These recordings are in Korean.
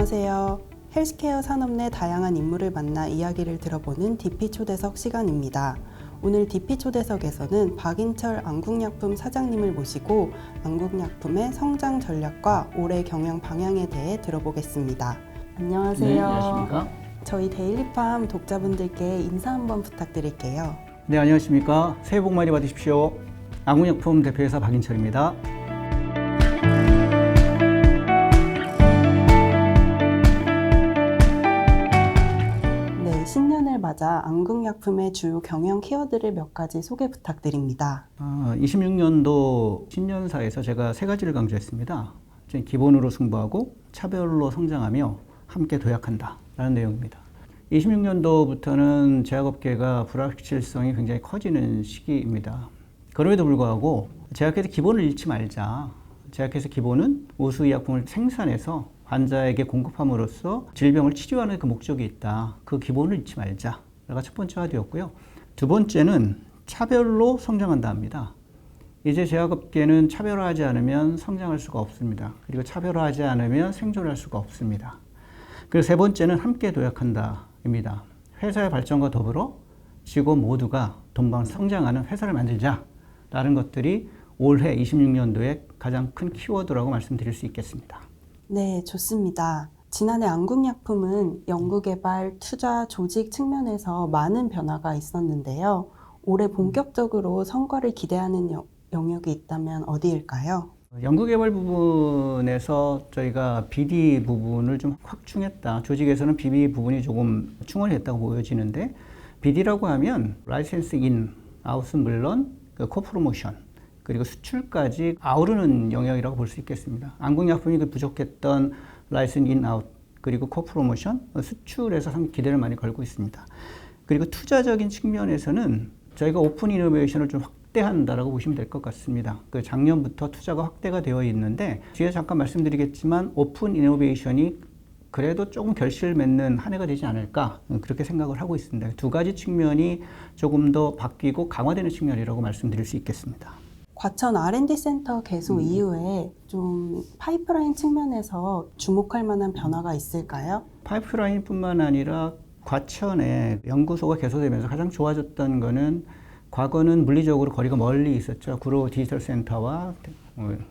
안녕하세요. 헬스케어 산업 내 다양한 인물을 만나 이야기를 들어보는 DP 초대석 시간입니다. 오늘 DP 초대석에서는 박인철 안국약품 사장님을 모시고 안국약품의 성장 전략과 올해 경영 방향에 대해 들어보겠습니다. 안녕하세요. 네, 안녕하십니까? 저희 데일리팜 독자분들께 인사 한번 부탁드릴게요. 네, 안녕하십니까? 새해 복 많이 받으십시오. 안국약품 대표이사 박인철입니다. 네, 신년을 맞아 안국약품의 주요 경영 키워드를 몇 가지 소개 부탁드립니다. 26년도 신년사에서 제가 세 가지를 강조했습니다. 기본으로 승부하고 차별로 성장하며 함께 도약한다 라는 내용입니다. 26년도부터는 제약업계가 불확실성이 굉장히 커지는 시기입니다. 그럼에도 불구하고 제약회사 기본을 잃지 말자. 제약회사 기본은 우수의약품을 생산해서 환자에게 공급함으로써 질병을 치료하는 그 목적이 있다. 그 기본을 잃지 말자가 첫 번째가 되었고요. 두 번째는 차별로 성장한다 합니다. 이제 제약업계는 차별화하지 않으면 성장할 수가 없습니다. 그리고 차별화하지 않으면 생존할 수가 없습니다. 그리고 세 번째는 함께 도약한다입니다. 회사의 발전과 더불어 직원 모두가 돈방 성장하는 회사를 만들자라는 것들이 올해 26년도의 가장 큰 키워드라고 말씀드릴 수 있겠습니다. 네, 좋습니다. 지난해 안국약품은 연구개발, 투자, 조직 측면에서 많은 변화가 있었는데요. 올해 본격적으로 성과를 기대하는 영역이 있다면 어디일까요? 연구개발 부분에서 저희가 BD 부분을 좀 확충했다. 조직에서는 BD 부분이 조금 충원했다고 보여지는데 BD라고 하면 라이센스 인, 아웃은 물론 그 코프로모션 그리고 수출까지 아우르는 영역이라고 볼 수 있겠습니다. 안국약품이 그 부족했던 라이센스 인, 아웃 그리고 코프로모션, 수출에서 상당히 기대를 많이 걸고 있습니다. 그리고 투자적인 측면에서는 저희가 오픈 이노베이션을 좀 확대한다라고 보시면 될 것 같습니다. 그 작년부터 투자가 확대가 되어 있는데 뒤에 잠깐 말씀드리겠지만 오픈 이노베이션이 그래도 조금 결실을 맺는 한 해가 되지 않을까 그렇게 생각을 하고 있습니다. 두 가지 측면이 조금 더 바뀌고 강화되는 측면이라고 말씀드릴 수 있겠습니다. 과천 R&D 센터 개소 이후에 좀 파이프라인 측면에서 주목할 만한 변화가 있을까요? 파이프라인뿐만 아니라 과천에 연구소가 개소되면서 가장 좋아졌던 거는 과거는 물리적으로 거리가 멀리 있었죠. 구로 디지털 센터와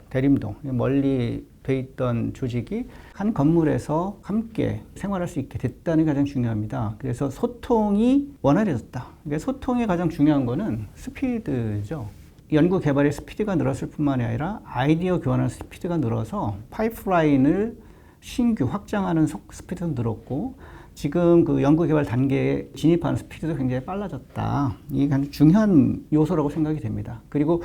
대림동 멀리 돼 있던 조직이 한 건물에서 함께 생활할 수 있게 됐다는 게 가장 중요합니다. 그래서 소통이 원활해졌다. 그러니까 소통이 가장 중요한 거는 스피드죠. 연구 개발의 스피드가 늘었을 뿐만이 아니라 아이디어 교환하는 스피드가 늘어서 파이프라인을 신규 확장하는 스피드도 늘었고 지금 그 연구 개발 단계에 진입하는 스피드도 굉장히 빨라졌다. 이게 아주 중요한 요소라고 생각이 됩니다. 그리고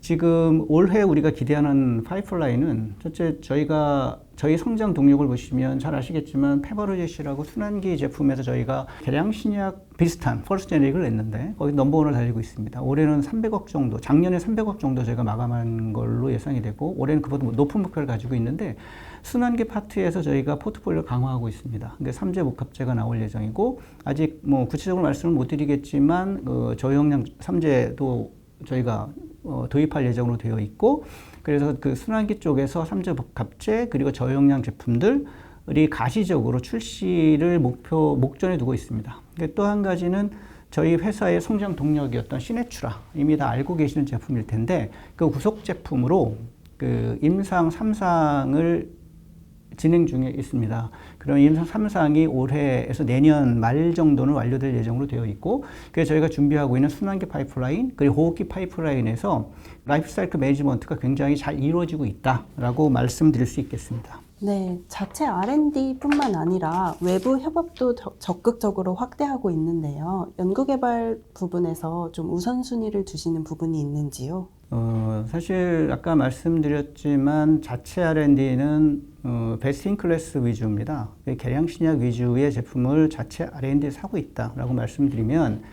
지금 올해 우리가 기대하는 파이프라인은 첫째 저희 성장 동력을 보시면 잘 아시겠지만 페버로제시라고 순환기 제품에서 저희가 계량 신약 비슷한 퍼스트 제네릭을 냈는데 거기 넘버원을 달리고 있습니다. 올해는 300억 정도, 작년에 300억 정도 저희가 마감한 걸로 예상이 되고 올해는 그보다 높은 목표를 가지고 있는데 순환기 파트에서 저희가 포트폴리오를 강화하고 있습니다. 근데 3제 복합제가 나올 예정이고 아직 뭐 구체적으로 말씀을 못 드리겠지만 저용량 3제도 저희가 도입할 예정으로 되어 있고 그래서 그 순환기 쪽에서 3제 복합제 그리고 저용량 제품들이 가시적으로 출시를 목전에 두고 있습니다. 또 한 가지는 저희 회사의 성장 동력이었던 시네추라 이미 다 알고 계시는 제품일 텐데 그 구속 제품으로 그 임상 3상을 진행 중에 있습니다. 그럼 임상 3상이 올해에서 내년 말 정도는 완료될 예정으로 되어 있고 그래서 저희가 준비하고 있는 순환기 파이프라인 그리고 호흡기 파이프라인에서 라이프 사이클 매니지먼트가 굉장히 잘 이루어지고 있다라고 말씀드릴 수 있겠습니다. 네, 자체 R&D뿐만 아니라 외부 협업도 적극적으로 확대하고 있는데요. 연구개발 부분에서 좀 우선순위를 두시는 부분이 있는지요? 사실 아까 말씀드렸지만 자체 R&D는 베스트 인 클래스 위주입니다. 계량 신약 위주의 제품을 자체 R&D에서 하고 있다라고 말씀드리면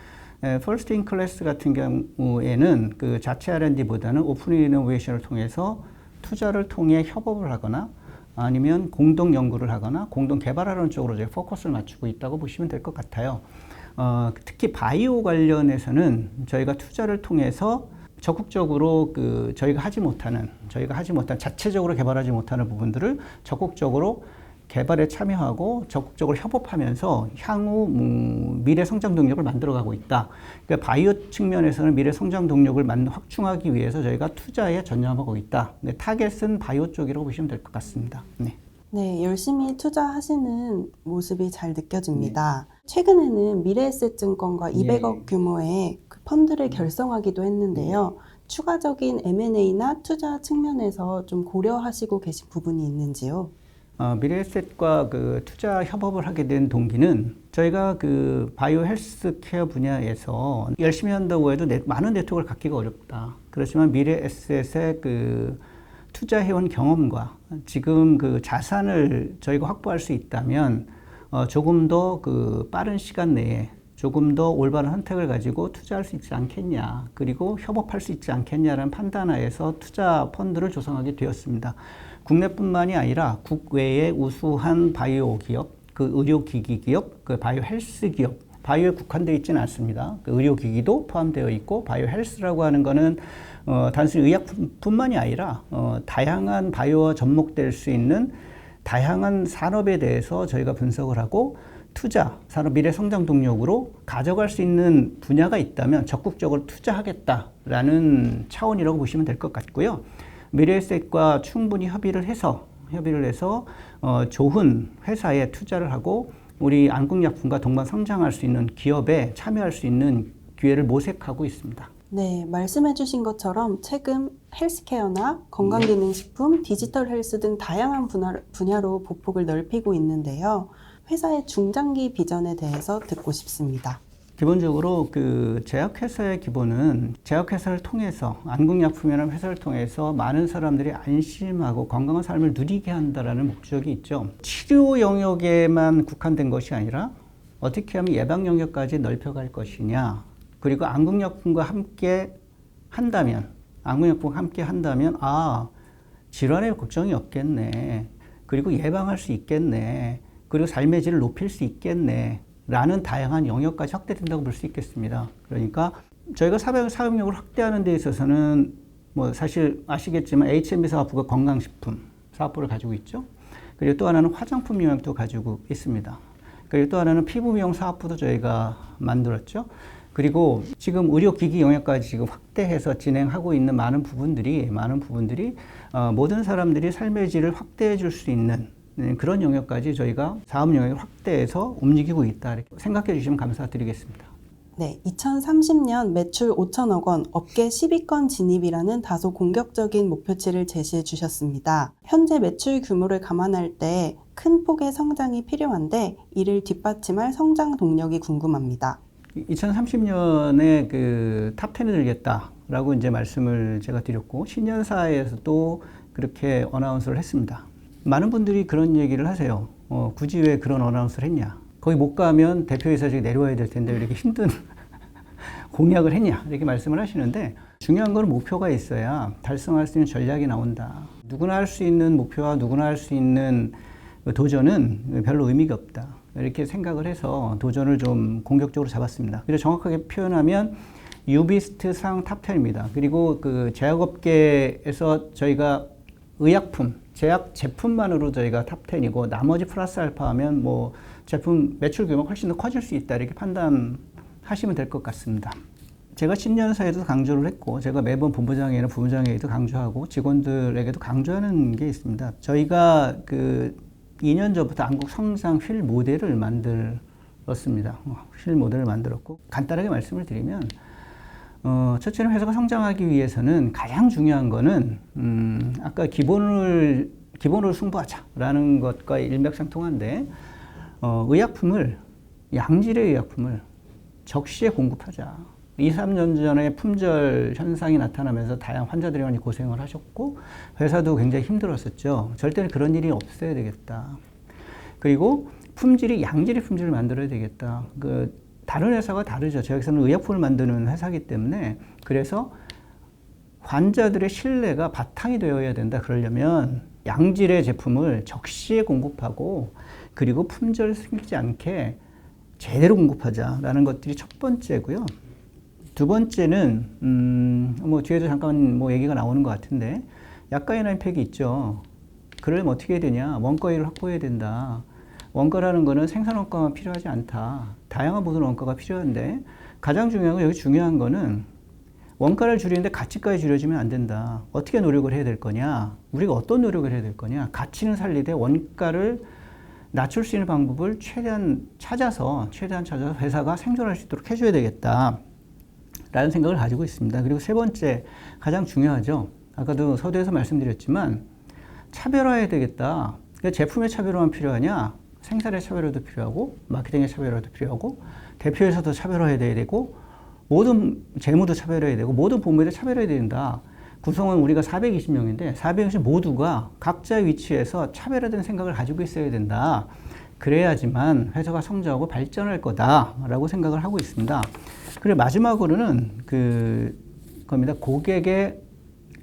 퍼스트 인 클래스 같은 경우에는 그 자체 R&D보다는 오픈 이노베이션을 통해서 투자를 통해 협업을 하거나 아니면 공동 연구를 하거나 공동 개발하는 쪽으로 저희 포커스를 맞추고 있다고 보시면 될 것 같아요. 특히 바이오 관련해서는 저희가 투자를 통해서 적극적으로 저희가 하지 못한 자체적으로 개발하지 못하는 부분들을 적극적으로 개발에 참여하고 적극적으로 협업하면서 향후 미래 성장 동력을 만들어가고 있다. 그러니까 바이오 측면에서는 미래 성장 동력을 확충하기 위해서 저희가 투자에 전념하고 있다. 네, 타겟은 바이오 쪽이라고 보시면 될 것 같습니다. 네. 네, 열심히 투자하시는 모습이 잘 느껴집니다. 최근에는 미래에셋증권과 200억 규모의 그 펀드를 결성하기도 했는데요. 추가적인 M&A나 투자 측면에서 좀 고려하시고 계신 부분이 있는지요? 미래에셋과 그 투자 협업을 하게 된 동기는 저희가 그 바이오 헬스케어 분야에서 열심히 한다고 해도 많은 네트워크를 갖기가 어렵다. 그렇지만 미래에셋의 그 투자해온 경험과 지금 그 자산을 저희가 확보할 수 있다면 조금 더 그 빠른 시간 내에 조금 더 올바른 선택을 가지고 투자할 수 있지 않겠냐, 그리고 협업할 수 있지 않겠냐라는 판단하에서 투자 펀드를 조성하게 되었습니다. 국내뿐만이 아니라 국외의 우수한 바이오 기업, 그 의료기기 기업, 그 바이오 헬스 기업, 바이오에 국한되어 있지는 않습니다. 그 의료기기도 포함되어 있고, 바이오 헬스라고 하는 거는 단순히 의약품뿐만이 아니라 다양한 바이오와 접목될 수 있는 다양한 산업에 대해서 저희가 분석을 하고 투자, 산업 미래 성장 동력으로 가져갈 수 있는 분야가 있다면 적극적으로 투자하겠다라는 차원이라고 보시면 될 것 같고요. 미래에셋과 충분히 협의를 해서 좋은 회사에 투자를 하고 우리 안국약품과 동반 성장할 수 있는 기업에 참여할 수 있는 기회를 모색하고 있습니다. 네, 말씀해주신 것처럼 최근 헬스케어나 건강기능식품, 디지털 헬스 등 다양한 분야로 보폭을 넓히고 있는데요. 회사의 중장기 비전에 대해서 듣고 싶습니다. 기본적으로 그 제약회사의 기본은 제약회사를 통해서 안국약품이라는 회사를 통해서 많은 사람들이 안심하고 건강한 삶을 누리게 한다라는 목적이 있죠. 치료 영역에만 국한된 것이 아니라 어떻게 하면 예방 영역까지 넓혀갈 것이냐. 그리고 안국약품과 함께 한다면 질환에 걱정이 없겠네. 그리고 예방할 수 있겠네. 그리고 삶의 질을 높일 수 있겠네. 라는 다양한 영역까지 확대된다고 볼 수 있겠습니다. 그러니까 저희가 사업력을 확대하는 데 있어서는 뭐 사실 아시겠지만 H&B 사업부가 건강식품 사업부를 가지고 있죠. 그리고 또 하나는 화장품 영역도 가지고 있습니다. 그리고 또 하나는 피부 미용 사업부도 저희가 만들었죠. 그리고 지금 의료기기 영역까지 지금 확대해서 진행하고 있는 많은 부분들이 모든 사람들이 삶의 질을 확대해 줄 수 있는 그런 영역까지 저희가 사업 영역을 확대해서 움직이고 있다. 이렇게 생각해 주시면 감사드리겠습니다. 네, 2030년 매출 5천억 원, 업계 10위권 진입이라는 다소 공격적인 목표치를 제시해 주셨습니다. 현재 매출 규모를 감안할 때 큰 폭의 성장이 필요한데 이를 뒷받침할 성장 동력이 궁금합니다. 2030년에 그 탑10에 들겠다라고 이제 말씀을 제가 드렸고 신년사에서도 그렇게 어나운스를 했습니다. 많은 분들이 그런 얘기를 하세요. 굳이 왜 그런 어나운스를 했냐? 거기 못 가면 대표이사 저기 내려와야 될 텐데 왜 이렇게 힘든 공약을 했냐? 이렇게 말씀을 하시는데 중요한 건 목표가 있어야 달성할 수 있는 전략이 나온다. 누구나 할 수 있는 목표와 누구나 할 수 있는 도전은 별로 의미가 없다. 이렇게 생각을 해서 도전을 좀 공격적으로 잡았습니다. 그래서 정확하게 표현하면 유비스트상 탑10입니다. 그리고 그 제약업계에서 저희가 의약품, 제약 제품만으로 저희가 탑10이고 나머지 플러스 알파 하면 뭐 제품 매출 규모가 훨씬 더 커질 수 있다. 이렇게 판단하시면 될 것 같습니다. 제가 신년사에도 강조를 했고 제가 매번 본부장회의나 부부장회의도 강조하고 직원들에게도 강조하는 게 있습니다. 저희가 그 2년 전부터 안국 성장 휠 모델을 만들었습니다. 휠 모델을 만들었고 간단하게 말씀을 드리면 첫째는 회사가 성장하기 위해서는 가장 중요한 거는 아까 기본으로 승부하자라는 것과 일맥상통한데 양질의 의약품을 적시에 공급하자. 2, 3년 전에 품절 현상이 나타나면서 다양한 환자들이 많이 고생을 하셨고 회사도 굉장히 힘들었었죠. 절대로 그런 일이 없어야 되겠다. 그리고 양질의 품질을 만들어야 되겠다. 다른 회사가 다르죠. 저희는 의약품을 만드는 회사이기 때문에 그래서 환자들의 신뢰가 바탕이 되어야 된다. 그러려면 양질의 제품을 적시에 공급하고 그리고 품절 생기지 않게 제대로 공급하자라는 것들이 첫 번째고요. 두 번째는 뭐 뒤에도 잠깐 뭐 얘기가 나오는 것 같은데 약가인한 팩이 있죠. 그러려면 어떻게 해야 되냐? 원가율을 확보해야 된다. 원가라는 거는 생산 원가만 필요하지 않다. 다양한 모든 원가가 필요한데 가장 중요한 건 여기 중요한 거는 원가를 줄이는데 가치까지 줄여지면 안 된다. 어떻게 노력을 해야 될 거냐? 우리가 어떤 노력을 해야 될 거냐? 가치는 살리되 원가를 낮출 수 있는 방법을 최대한 찾아서 회사가 생존할 수 있도록 해줘야 되겠다. 라는 생각을 가지고 있습니다. 그리고 세 번째, 가장 중요하죠. 아까도 서두에서 말씀드렸지만 차별화해야 되겠다. 그러니까 제품의 차별화만 필요하냐? 생산의 차별화도 필요하고 마케팅의 차별화도 필요하고 대표에서도 차별화해야 되고 모든 재무도 차별해야 되고 모든 본부에도 차별해야 된다. 구성원 우리가 420명인데 420명 모두가 각자의 위치에서 차별화된 생각을 가지고 있어야 된다. 그래야지만 회사가 성장하고 발전할 거다라고 생각을 하고 있습니다. 그리고 마지막으로는 겁니다. 고객의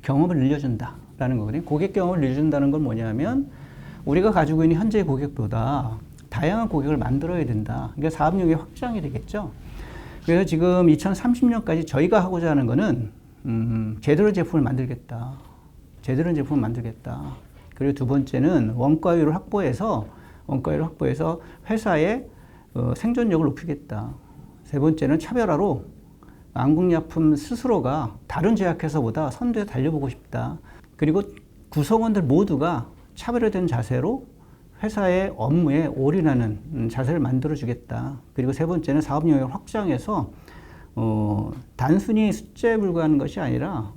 경험을 늘려준다라는 거거든요. 고객 경험을 늘려준다는 건 뭐냐면 우리가 가지고 있는 현재의 고객보다 다양한 고객을 만들어야 된다. 그러니까 사업력의 확장이 되겠죠. 그래서 지금 2030년까지 저희가 하고자 하는 거는 제대로 제품을 만들겠다. 제대로 제품을 만들겠다. 그리고 두 번째는 원가율을 확보해서 회사의 생존력을 높이겠다. 세 번째는 차별화로 안국약품 스스로가 다른 제약회사보다 선두에 달려보고 싶다. 그리고 구성원들 모두가 차별화된 자세로 회사의 업무에 올인하는 자세를 만들어주겠다. 그리고 세 번째는 사업 영역을 확장해서 단순히 숫자에 불과한 것이 아니라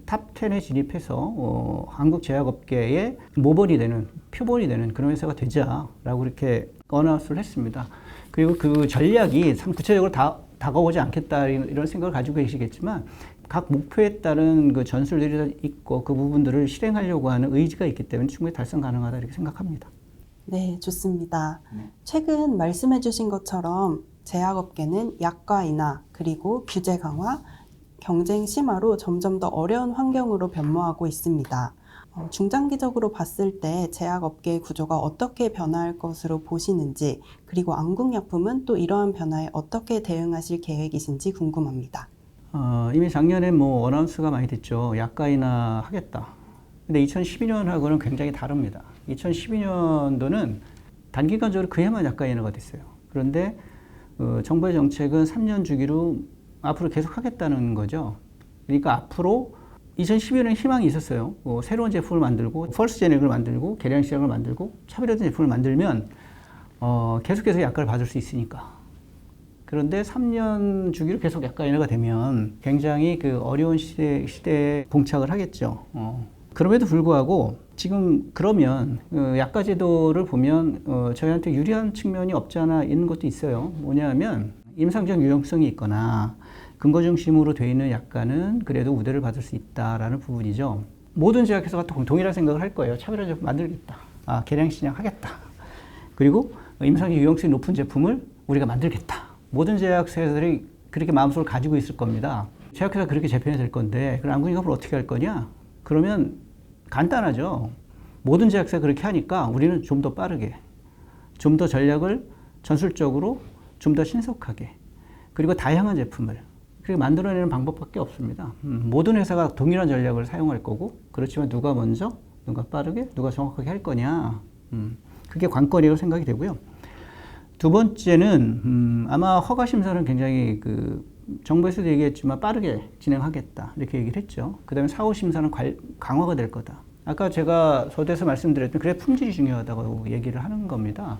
탑 10에 진입해서 한국 제약업계의 모범이 되는 표본이 되는 그런 회사가 되자라고 이렇게 어나운스를 했습니다. 그리고 그 전략이 참 구체적으로 다가오지 않겠다 이런 생각을 가지고 계시겠지만 각 목표에 따른 그 전술들이 있고 그 부분들을 실행하려고 하는 의지가 있기 때문에 충분히 달성 가능하다 이렇게 생각합니다. 네, 좋습니다. 최근 말씀해 주신 것처럼 제약업계는 약과 인하, 그리고 규제 강화, 경쟁 심화로 점점 더 어려운 환경으로 변모하고 있습니다. 중장기적으로 봤을 때 제약업계의 구조가 어떻게 변화할 것으로 보시는지, 그리고 안국약품은 또 이러한 변화에 어떻게 대응하실 계획이신지 궁금합니다. 이미 작년에 어나운스가 많이 됐죠. 약가 인하 하겠다. 근데 2012년하고는 굉장히 다릅니다. 2012년도는 단기간적으로 그야만 약가 인하가 됐어요. 그런데 정부의 정책은 3년 주기로 앞으로 계속 하겠다는 거죠. 그러니까 앞으로 2012년에 희망이 있었어요. 새로운 제품을 만들고 펄스 제넥을 만들고 계량 시장을 만들고 차별화된 제품을 만들면 계속해서 약가를 받을 수 있으니까. 그런데 3년 주기로 계속 약가 인하가 되면 굉장히 어려운 시대에 봉착을 하겠죠. 그럼에도 불구하고 지금 그러면 약가 제도를 보면 저희한테 유리한 측면이 없지 않아 있는 것도 있어요. 뭐냐면 임상적 유용성이 있거나 근거 중심으로 되어 있는 약가는 그래도 우대를 받을 수 있다라는 부분이죠. 모든 제약회사가 동일한 생각을 할 거예요. 차별화 제품 만들겠다. 계량 시장 하겠다. 그리고 임상적 유용성이 높은 제품을 우리가 만들겠다. 모든 제약회사들이 그렇게 마음속을 가지고 있을 겁니다. 제약회사가 그렇게 재편이 될 건데 그럼 안국약품을 어떻게 할 거냐? 그러면 간단하죠. 모든 제약사가 그렇게 하니까 우리는 좀 더 빠르게, 좀 더 전략을 전술적으로 좀 더 신속하게, 그리고 다양한 제품을 그렇게 만들어내는 방법밖에 없습니다. 모든 회사가 동일한 전략을 사용할 거고, 그렇지만 누가 먼저, 누가 빠르게, 누가 정확하게 할 거냐. 그게 관건이라고 생각이 되고요. 두 번째는 아마 허가 심사는 굉장히 정부에서도 얘기했지만 빠르게 진행하겠다 이렇게 얘기를 했죠. 그 다음에 사후 심사는 강화가 될 거다. 아까 제가 서두에서 말씀드렸던 그래 품질이 중요하다고 얘기를 하는 겁니다.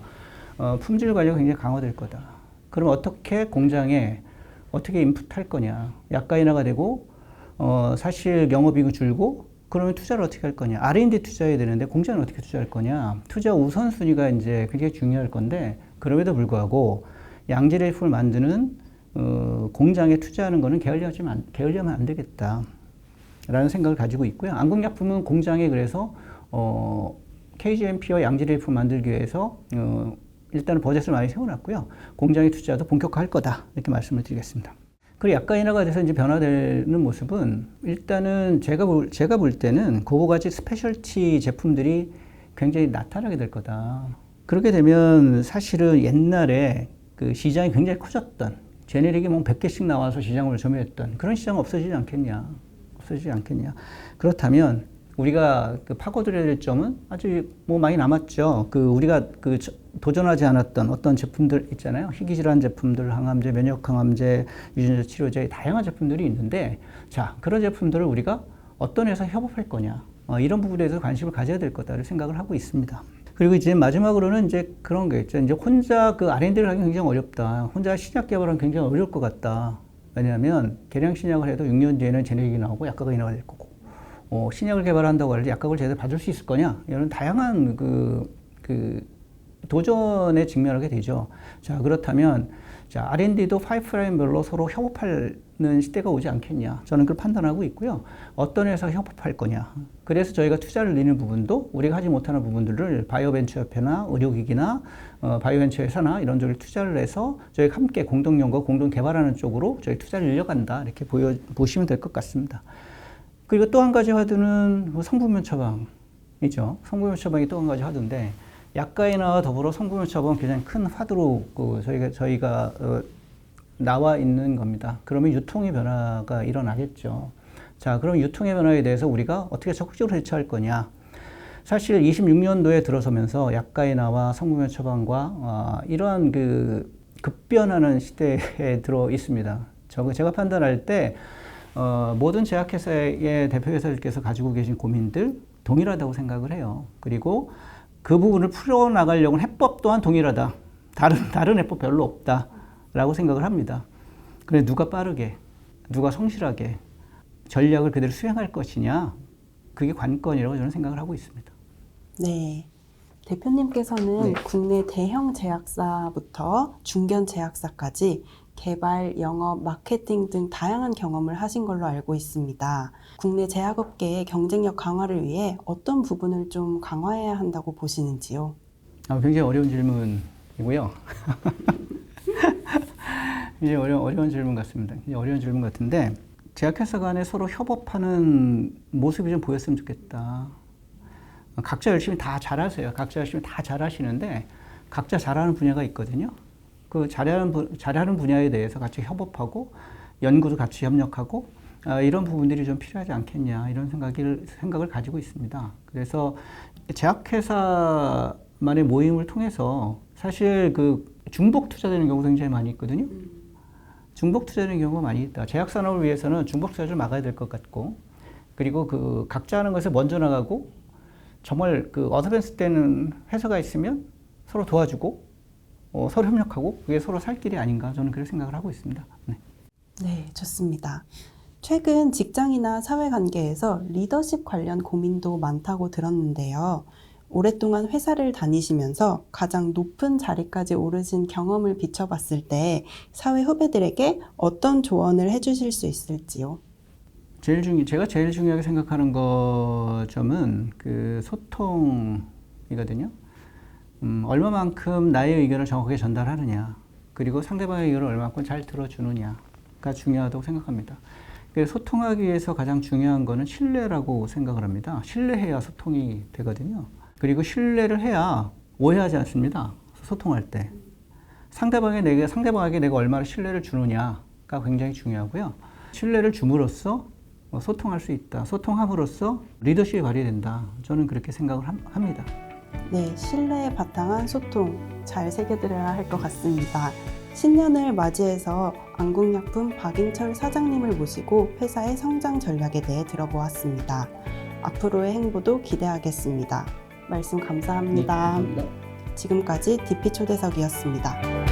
품질 관리가 굉장히 강화될 거다. 그럼 어떻게 공장에 어떻게 인풋할 거냐. 약가 인하가 되고 사실 영업이익은 줄고 그러면 투자를 어떻게 할 거냐. R&D 투자해야 되는데 공장은 어떻게 투자할 거냐. 투자 우선순위가 이제 굉장히 중요할 건데 그럼에도 불구하고 양질의 제품을 만드는 공장에 투자하는 거는 게을리하면 안 되겠다. 라는 생각을 가지고 있고요. 안국약품은 공장에 그래서 KGMP와 양질의 제품 만들기 위해서 일단은 버젯을 많이 세워놨고요. 공장의 투자도 본격화할 거다. 이렇게 말씀을 드리겠습니다. 그리고 약가 인하가 돼서 이제 변화되는 모습은 일단은 제가 볼 때는 그거 가지 스페셜티 제품들이 굉장히 나타나게 될 거다. 그렇게 되면 사실은 옛날에 시장이 굉장히 커졌던 제네릭이 100개씩 나와서 시장을 점유했던 그런 시장은 없어지지 않겠냐. 그렇다면 우리가 그 파고들여야 될 점은 아직 뭐 많이 남았죠. 우리가 도전하지 않았던 어떤 제품들 있잖아요. 희귀질환 제품들, 항암제, 면역 항암제, 유전자 치료제, 다양한 제품들이 있는데, 자, 그런 제품들을 우리가 어떤 회사 협업할 거냐, 이런 부분에 대해서 관심을 가져야 될 거다를 생각을 하고 있습니다. 그리고 이제 마지막으로는 이제 그런 게 있죠. 이제 혼자 R&D를 하기 굉장히 어렵다. 혼자 신약 개발하기 굉장히 어려울 것 같다. 왜냐하면 개량 신약을 해도 6년 뒤에는 제네릭이 나오고 약값이 나와야 될 거고, 신약을 개발한다고 할 때 약값을 제대로 받을 수 있을 거냐, 이런 다양한 도전에 직면하게 되죠. 자, 그렇다면 R&D도 파이프라인별로 서로 협업하는 시대가 오지 않겠냐, 저는 그렇게 판단하고 있고요. 어떤 회사가 협업할 거냐, 그래서 저희가 투자를 넣는 부분도 우리가 하지 못하는 부분들을 바이오벤처협회나 의료기기나 바이오벤처 회사나 이런 쪽에 투자를 해서 저희가 함께 공동 연구, 공동 개발하는 쪽으로 저희 투자를 늘려간다, 이렇게 보시면 될 것 같습니다. 그리고 또 한 가지 화두는 성분면 처방이죠. 성분면 처방이 또 한 가지 화두인데, 약가인화와 더불어 성분면 처방은 굉장히 큰 화두로 저희가 나와 있는 겁니다. 그러면 유통의 변화가 일어나겠죠. 자, 그럼 유통의 변화에 대해서 우리가 어떻게 적극적으로 대처할 거냐? 사실 26년도에 들어서면서 약가인화와 성분면 처방과 이러한 급변하는 시대에 들어 있습니다. 제가 판단할 때 모든 제약회사의 대표회사들께서 가지고 계신 고민들 동일하다고 생각을 해요. 그리고 그 부분을 풀어나가려는 해법 또한 동일하다. 다른 해법 별로 없다라고 생각을 합니다. 그래, 누가 빠르게, 누가 성실하게 전략을 그대로 수행할 것이냐, 그게 관건이라고 저는 생각을 하고 있습니다. 네. 대표님께서는 네. 국내 대형 제약사부터 중견 제약사까지 개발, 영업, 마케팅 등 다양한 경험을 하신 걸로 알고 있습니다. 국내 제약업계의 경쟁력 강화를 위해 어떤 부분을 좀 강화해야 한다고 보시는지요? 굉장히 어려운 질문이고요. 굉장히 어려운 질문 같습니다. 굉장히 어려운 질문 같은데, 제약회사 간에 서로 협업하는 모습이 좀 보였으면 좋겠다. 각자 열심히 다 잘하세요. 각자 열심히 다 잘하시는데 각자 잘하는 분야가 있거든요. 그 잘하는 분야에 대해서 같이 협업하고 연구도 같이 협력하고 이런 부분들이 좀 필요하지 않겠냐, 이런 생각을 가지고 있습니다. 그래서 제약회사만의 모임을 통해서 사실 중복 투자되는 경우가 굉장히 많이 있거든요. 중복 투자되는 경우가 많이 있다. 제약 산업을 위해서는 중복 투자를 막아야 될 것 같고, 그리고 각자 하는 것에 먼저 나가고 정말 어드밴스 때는 회사가 있으면 서로 도와주고 서로 협력하고, 그게 서로 살 길이 아닌가, 저는 그렇게 생각을 하고 있습니다. 네. 네, 좋습니다. 최근 직장이나 사회관계에서 리더십 관련 고민도 많다고 들었는데요. 오랫동안 회사를 다니시면서 가장 높은 자리까지 오르신 경험을 비춰봤을 때 사회 후배들에게 어떤 조언을 해주실 수 있을지요? 제가 제일 중요하게 생각하는 점은 소통이거든요. 얼마만큼 나의 의견을 정확하게 전달하느냐, 그리고 상대방의 의견을 얼마만큼 잘 들어주느냐가 중요하다고 생각합니다. 소통하기 위해서 가장 중요한 거는 신뢰라고 생각을 합니다. 신뢰해야 소통이 되거든요. 그리고 신뢰를 해야 오해하지 않습니다. 소통할 때. 상대방에게 내가 얼마나 신뢰를 주느냐가 굉장히 중요하고요. 신뢰를 줌으로써 소통할 수 있다. 소통함으로써 리더십이 발휘된다. 저는 그렇게 생각을 합니다. 네, 신뢰에 바탕한 소통 잘 새겨들어야 할 것 같습니다. 신년을 맞이해서 안국약품 박인철 사장님을 모시고 회사의 성장 전략에 대해 들어보았습니다. 앞으로의 행보도 기대하겠습니다. 말씀 감사합니다. 네, 감사합니다. 지금까지 DP 초대석이었습니다.